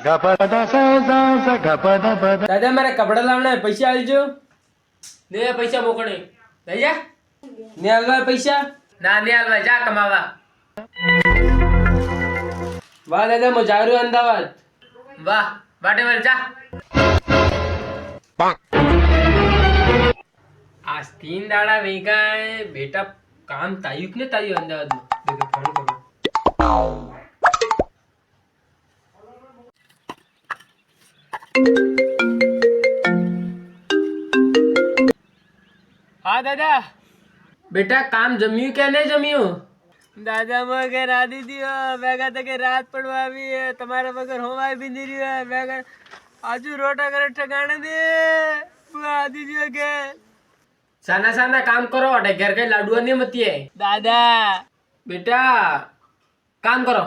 દાદા મારે કપડા લાવના પૈસા આલજો. દે પૈસા મોકલે લઈ જા. ને આલવા પૈસા ના ને આલવા જા કમાવા. વાહ દાદા હું જારું અમદાવાદ. વાહ વાટેવર જા. આ 3 દાડા વેગા બેટા કામ તાયુક ને તાયું અમદાવાદમાં ફોન કરો. હા દાદા. બેટા કામ જમ્યું કે નહીં જમ્યું? દાદા મગે રાધી દિયો ભેગા તકે રાત પડવા આવી તમારા વગર હોવાય બી નહીં રહ્યો ભેગા આજુ રોટા કરે ઠગાણે દે આદી દિયો કે સાના સાના કામ કરો અટે ઘર કઈ લાડુआ नहीं मत है दादा बेटा काम करो